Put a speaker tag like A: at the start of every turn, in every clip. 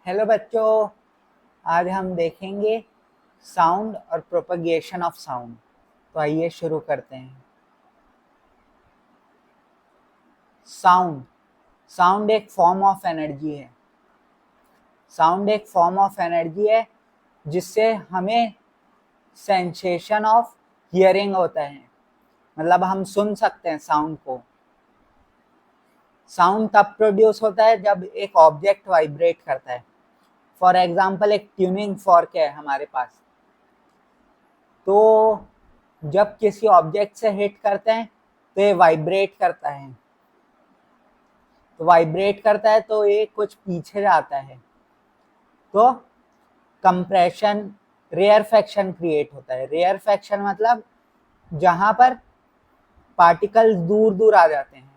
A: Hello बच्चों, आज हम देखेंगे साउंड और प्रोपगेशन ऑफ साउंड। तो आइए शुरू करते हैं। साउंड साउंड एक फॉर्म ऑफ एनर्जी है। साउंड एक फॉर्म ऑफ एनर्जी है जिससे हमें सेंसेशन ऑफ हियरिंग होता है, मतलब हम सुन सकते हैं साउंड को। साउंड तब प्रोड्यूस होता है जब एक ऑब्जेक्ट वाइब्रेट करता है। फॉर एग्जाम्पल, एक ट्यूनिंग फॉर्क है हमारे पास, तो जब किसी ऑब्जेक्ट से हिट करते हैं तो ये वाइब्रेट करता है। तो वाइब्रेट करता है तो ये कुछ पीछे जाता है, तो कंप्रेशन, रेयरफेक्शन क्रिएट होता है। रेयरफेक्शन मतलब जहां पर पार्टिकल्स दूर दूर आ जाते हैं,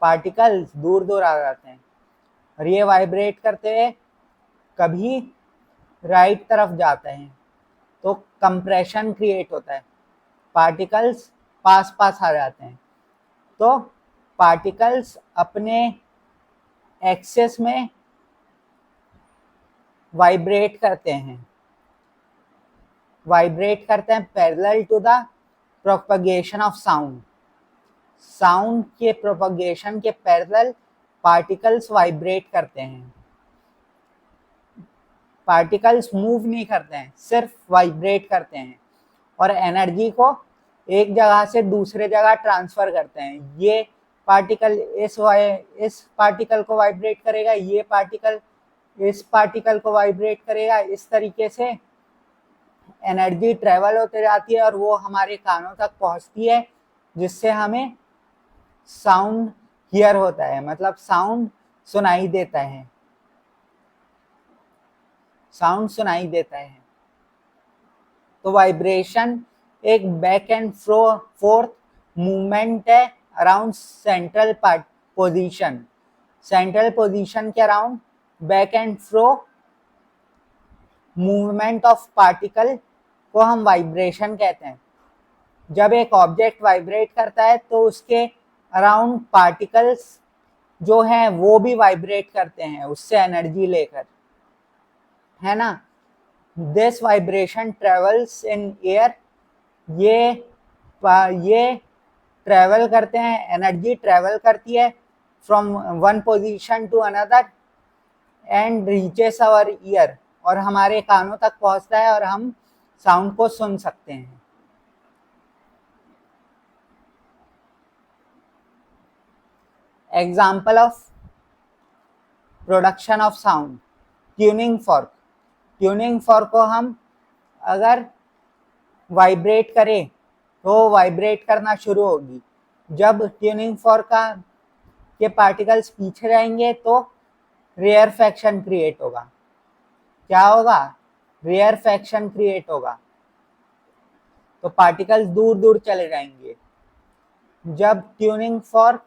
A: पार्टिकल्स दूर दूर आ जाते हैं और ये वाइब्रेट करते हुए कभी राइट तरफ जाते हैं, तो कंप्रेशन क्रिएट होता है। पार्टिकल्स पास पास आ जाते हैं, तो पार्टिकल्स अपने एक्सेस में वाइब्रेट करते हैं parallel to the propagation of sound. Sound के प्रोपगेशन के पैरेलल पार्टिकल्स वाइब्रेट करते हैं। पार्टिकल्स मूव नहीं करते हैं, सिर्फ वाइब्रेट करते हैं और एनर्जी को एक जगह से दूसरे जगह ट्रांसफर करते हैं। ये पार्टिकल इस पार्टिकल को वाइब्रेट करेगा, ये पार्टिकल इस पार्टिकल को वाइब्रेट करेगा। इस तरीके से एनर्जी ट्रेवल होते जाती है और वो हमारे कानों तक पहुंचती है, जिससे हमें साउंड हियर होता है, मतलब साउंड सुनाई देता है। साउंड सुनाई देता है। तो वाइब्रेशन एक बैक एंड फोर्थ मूवमेंट है around central position. Central position के around back and fro movement of particle को हम वाइब्रेशन कहते हैं। जब एक ऑब्जेक्ट वाइब्रेट करता है तो उसके अराउंड पार्टिकल्स जो हैं वो भी वाइब्रेट करते हैं उससे एनर्जी लेकर, है ना। This vibration travels in air. ये ट्रेवल करते हैं, एनर्जी ट्रेवल करती है from one position to another and reaches our ear, और हमारे कानों तक पहुंचता है और हम साउंड को सुन सकते हैं। Example of production of sound, tuning fork. Tuning fork को हम अगर वाइब्रेट करें तो वाइब्रेट करना शुरू होगी। जब ट्यूनिंग फॉर्क के पार्टिकल्स पीछे रहेंगे तो रेयरफेक्शन क्रिएट होगा। क्या होगा? रेयरफेक्शन क्रिएट होगा, तो पार्टिकल्स दूर दूर चले जाएंगे। जब ट्यूनिंग फॉर्क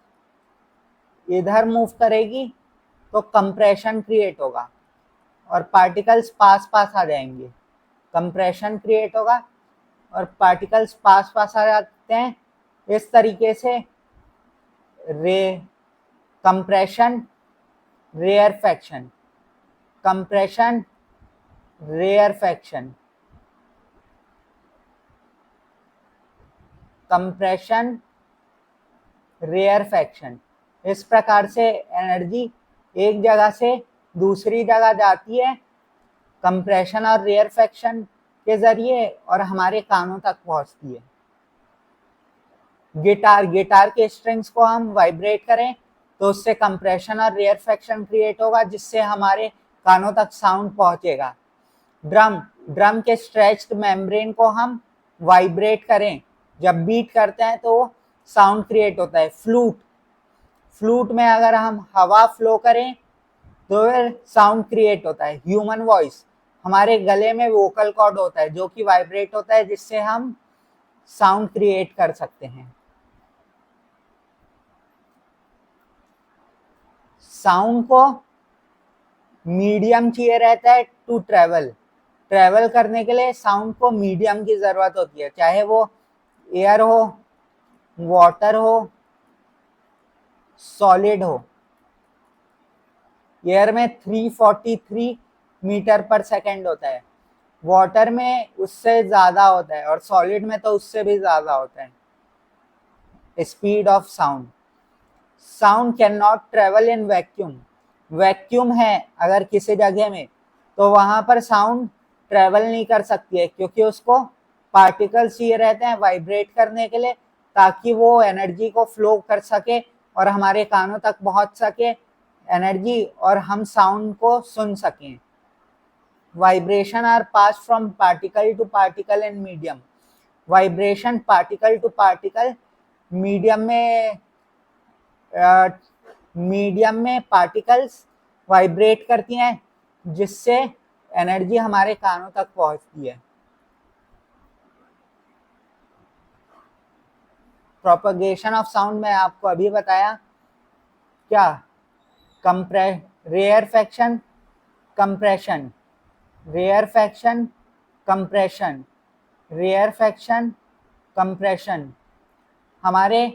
A: इधर मूव करेगी तो कंप्रेशन क्रिएट होगा और पार्टिकल्स पास पास आ जाएंगे। कंप्रेशन क्रिएट होगा और पार्टिकल्स पास पास आ जाते हैं। इस तरीके से compression, rarefaction, compression, rarefaction, compression, rarefaction, इस प्रकार से एनर्जी एक जगह से दूसरी जगह जाती है कंप्रेशन और रेयरफेक्शन के जरिए और हमारे कानों तक पहुंचती है। गिटार के स्ट्रिंग्स को हम वाइब्रेट करें तो उससे कंप्रेशन और रेयरफेक्शन क्रिएट होगा, जिससे हमारे कानों तक साउंड पहुंचेगा। ड्रम के स्ट्रेच्ड मेम्ब्रेन को हम वाइब्रेट करें, जब बीट करते हैं तो साउंड क्रिएट होता है। फ्लूट में अगर हम हवा फ्लो करें तो फिर साउंड क्रिएट होता है। ह्यूमन वॉइस, हमारे गले में वोकल कॉर्ड होता है जो कि वाइब्रेट होता है, जिससे हम साउंड क्रिएट कर सकते हैं। साउंड को मीडियम चाहिए रहता है टू ट्रेवल करने के लिए साउंड को मीडियम की जरूरत होती है, चाहे वो एयर हो, वाटर हो, सॉलिड हो। एयर में 343 मीटर पर सेकेंड होता है, वाटर में उससे ज़्यादा होता है और सॉलिड में तो उससे भी ज़्यादा होता है speed of sound. Sound can not travel in vacuum. Vacuum है अगर किसी जगह में तो वहाँ पर साउंड ट्रेवल नहीं कर सकती है, क्योंकि उसको पार्टिकल्स चाहिए रहते हैं वाइब्रेट करने के लिए, ताकि वो एनर्जी को फ्लो कर सके और हमारे कानों तक पहुँच सके एनर्जी, और हम साउंड को सुन सकें। Vibration are pass from particle to particle in medium. Vibration particle to particle medium में पार्टिकल्स वाइब्रेट करती हैं, जिससे एनर्जी हमारे कानों तक पहुंचती है। प्रोपगेशन ऑफ साउंड में आपको अभी बताया क्या, rarefaction, compression, rarefaction, compression, rarefaction, compression. हमारे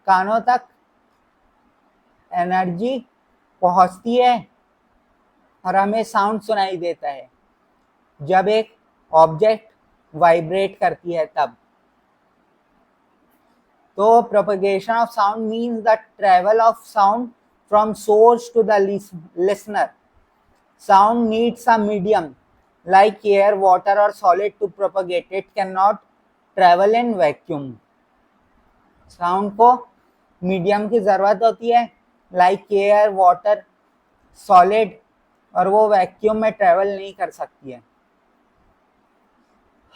A: कानों तक एनर्जी पहुंचती है और हमें साउंड सुनाई देता है जब एक ऑब्जेक्ट वाइब्रेट करती है तब। तो propagation of sound means the travel of sound from source to the listener. Sound needs a medium like air, water or solid to propagate. It cannot travel in vacuum. Sound को medium की ज़रूरत होती है, like air, water, solid, और वो vacuum में travel नहीं कर सकती है।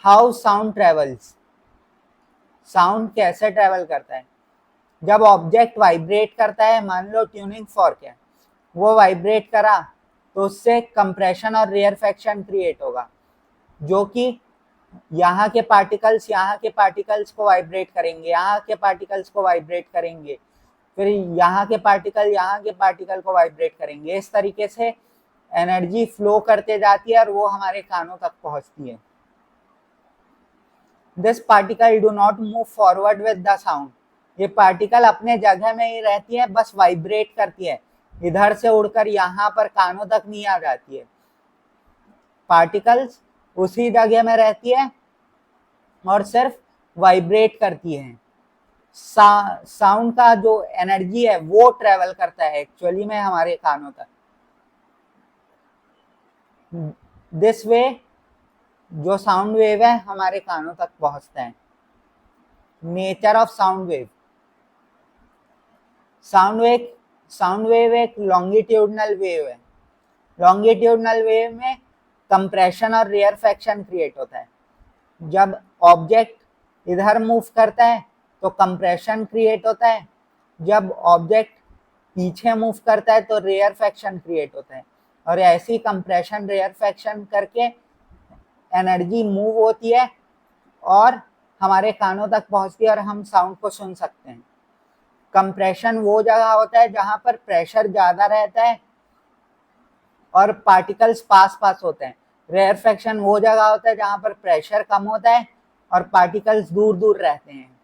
A: How sound travels. साउंड कैसे ट्रेवल करता है? जब ऑब्जेक्ट वाइब्रेट करता है, मान लो ट्यूनिंग फॉर्क है, वो वाइब्रेट करा तो उससे कंप्रेशन और रेयरफैक्शन क्रिएट होगा, जो कि यहाँ के पार्टिकल्स को वाइब्रेट करेंगे, यहाँ के पार्टिकल्स को वाइब्रेट करेंगे, फिर यहाँ के पार्टिकल को वाइब्रेट करेंगे। इस तरीके से एनर्जी फ्लो करते जाती है और वो हमारे कानों तक पहुँचती है। This particle do not move forward with the sound. ये पार्टिकल अपने जगह में ही रहती है, बस वाइब्रेट करती है, इधर से उड़कर यहाँ पर कानों तक नहीं आ जाती है। पार्टिकल्स उसी जगह में रहती है और सिर्फ वाइब्रेट करती है। साउंड का जो एनर्जी है वो ट्रेवल करता है एक्चुअली में हमारे कानों तक। दिस वे जो साउंड वेव है हमारे कानों तक पहुंचता है। Nature of sound wave. Sound wave एक लॉन्गिट्यूडनल वेव है। लॉन्गिट्यूडनल वेव में कंप्रेशन और रेयरफैक्शन क्रिएट होता है। जब ऑब्जेक्ट इधर मूव करता है तो कंप्रेशन क्रिएट होता है, जब ऑब्जेक्ट पीछे मूव करता है तो रेयरफैक्शन क्रिएट होता है, और ऐसी कंप्रेशन रेयरफैक्शन करके एनर्जी मूव होती है और हमारे कानों तक पहुंचती है और हम साउंड को सुन सकते हैं। कंप्रेशन वो जगह होता है जहां पर प्रेशर ज़्यादा रहता है और पार्टिकल्स पास पास होते हैं। रेयरफैक्शन वो जगह होता है जहां पर प्रेशर कम होता है और पार्टिकल्स दूर दूर रहते हैं।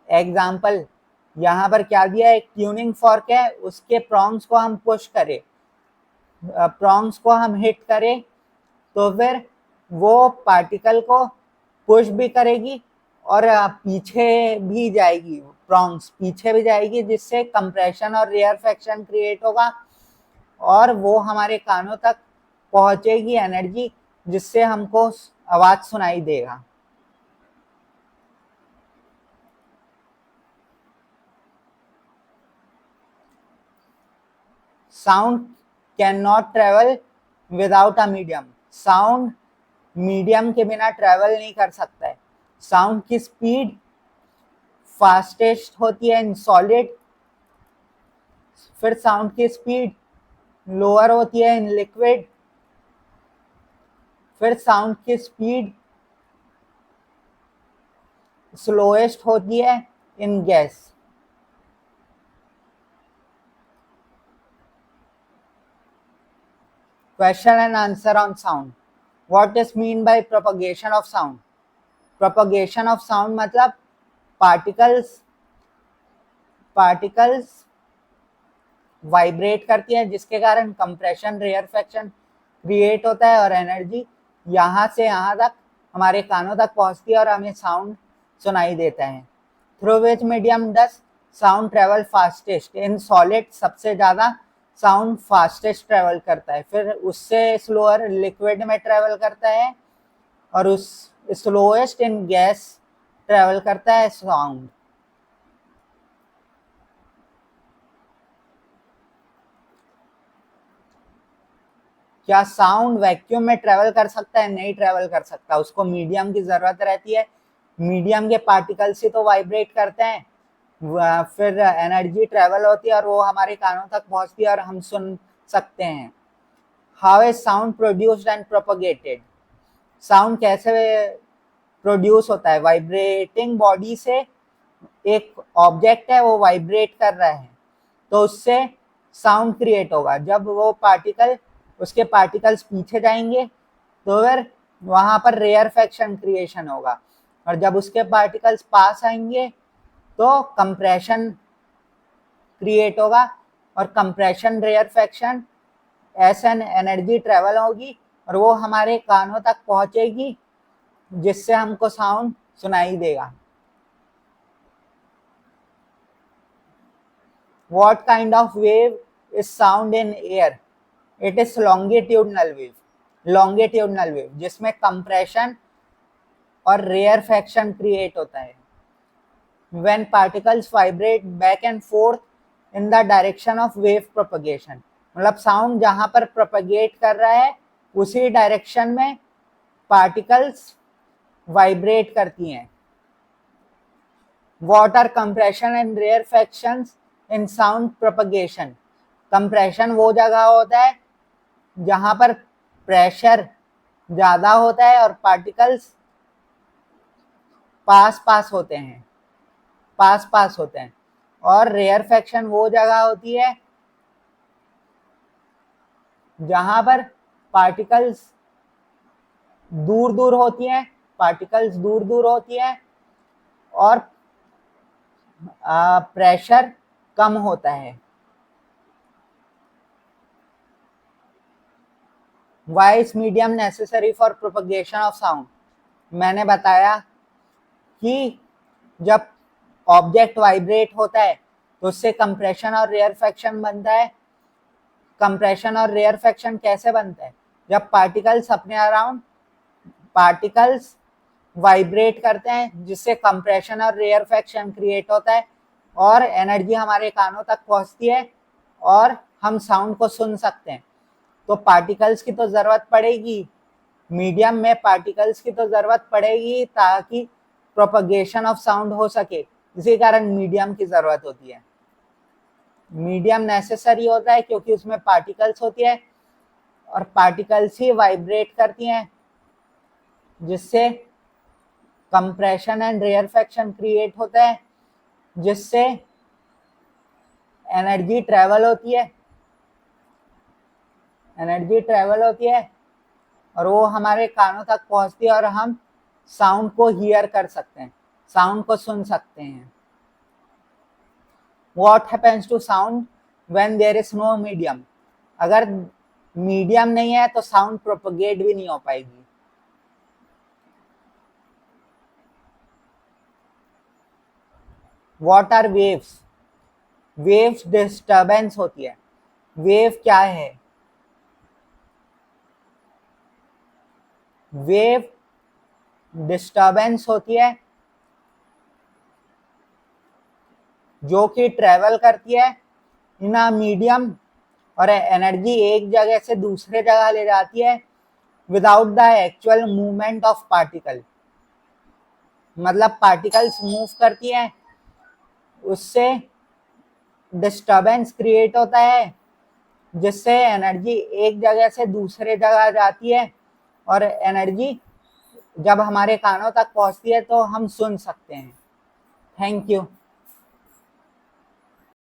A: एग्जाम्पल यहाँ पर क्या दिया है, एक ट्यूनिंग फॉर्क है, उसके प्रॉन्ग्स को हम पुश करें, प्रॉन्ग्स को हम हिट करें तो फिर वो पार्टिकल को पुश भी करेगी और पीछे भी जाएगी, प्रॉन्ग्स पीछे भी जाएगी, जिससे कंप्रेशन और रेयरफैक्शन क्रिएट होगा और वो हमारे कानों तक पहुंचेगी एनर्जी, जिससे हमको आवाज सुनाई देगा। Sound can not travel without a medium. Sound medium के बिना ट्रेवल नहीं कर सकता है। साउंड की स्पीड फास्टेस्ट होती है इन सॉलिड, फिर साउंड की स्पीड लोअर होती है इन लिक्विड, फिर साउंड की स्पीड स्लोएस्ट होती है इन gas. Question and answer on sound. What is mean by propagation of sound? Propagation of sound मतलब पार्टिकल्स वाइब्रेट करती है, जिसके कारण कंप्रेशन रेयरफेक्शन क्रिएट होता है और एनर्जी यहाँ से यहाँ तक हमारे कानों तक पहुँचती है और हमें साउंड सुनाई देता है। Through which medium does sound travel fastest? In solid सबसे ज़्यादा साउंड फास्टेस्ट ट्रेवल करता है, फिर उससे स्लोअर लिक्विड में ट्रेवल करता है और उस स्लोएस्ट इन गैस ट्रेवल करता है साउंड। क्या साउंड वैक्यूम में ट्रेवल कर सकता है? नहीं ट्रेवल कर सकता, उसको मीडियम की जरूरत रहती है। मीडियम के पार्टिकल्स ही तो वाइब्रेट करते हैं, फिर एनर्जी ट्रेवल होती है और वो हमारे कानों तक पहुंचती है और हम सुन सकते हैं। How is sound produced and propagated? Sound कैसे प्रोड्यूस होता है? वाइब्रेटिंग बॉडी से, एक ऑब्जेक्ट है वो वाइब्रेट कर रहा है तो उससे साउंड क्रिएट होगा। जब वो उसके पार्टिकल्स पीछे जाएंगे तो फिर वहां पर रेयरफेक्शन क्रिएशन होगा और जब उसके पार्टिकल्स पास आएंगे तो कंप्रेशन क्रिएट होगा और कंप्रेशन रेयरफेक्शन ऐसा एनर्जी ट्रेवल होगी और वो हमारे कानों तक पहुंचेगी जिससे हमको साउंड सुनाई देगा। What kind of wave is sound in air? It is longitudinal wave. Longitudinal wave जिसमें compression और rarefaction create होता है। When particles vibrate back and forth in the direction of wave propagation, मतलब साउंड जहां पर propagate कर रहा है उसी डायरेक्शन में पार्टिकल्स वाइब्रेट करती हैं। What are compression and rarefactions in sound propagation? Compression वो जगह होता है जहां पर प्रेशर ज्यादा होता है और पार्टिकल्स पास होते हैं और रेयरफेक्शन वो जगह होती है जहां पर पार्टिकल्स दूर होती हैं और प्रेशर कम होता है। Why is medium necessary for propagation of sound? मैंने बताया कि जब ऑब्जेक्ट वाइब्रेट होता है तो उससे कंप्रेशन और रेयरफेक्शन बनता है। कंप्रेशन और रेयरफेक्शन कैसे बनता है? जब पार्टिकल्स अपने अराउंड पार्टिकल्स वाइब्रेट करते हैं जिससे कंप्रेशन और रेयरफेक्शन क्रिएट होता है और एनर्जी हमारे कानों तक पहुंचती है और हम साउंड को सुन सकते हैं। तो पार्टिकल्स की तो जरूरत पड़ेगी, मीडियम में पार्टिकल्स की तो जरूरत पड़ेगी ताकि प्रोपगेशन ऑफ साउंड हो सके, इसी कारण मीडियम की जरूरत होती है। मीडियम नेसेसरी होता है क्योंकि उसमें पार्टिकल्स होती है और पार्टिकल्स ही वाइब्रेट करती हैं जिससे कंप्रेशन एंड रेयरफेक्शन क्रिएट होता है, जिससे एनर्जी ट्रेवल होती है और वो हमारे कानों तक पहुंचती है और हम साउंड को हियर कर सकते हैं, साउंड को सुन सकते हैं। What happens to sound when there is no medium? अगर मीडियम नहीं है तो साउंड प्रोपगेट भी नहीं हो पाएगी। What are waves? Waves disturbance होती है। वेव क्या है? वेव डिस्टर्बेंस होती है जो कि ट्रेवल करती है इन अ मीडियम और एनर्जी एक जगह से दूसरे जगह ले जाती है without the actual movement of particle. मतलब पार्टिकल्स मूव करती हैं, उससे डिस्टर्बेंस क्रिएट होता है जिससे एनर्जी एक जगह से दूसरे जगह जाती है और एनर्जी जब हमारे कानों तक पहुंचती है तो हम सुन सकते हैं। Thank you.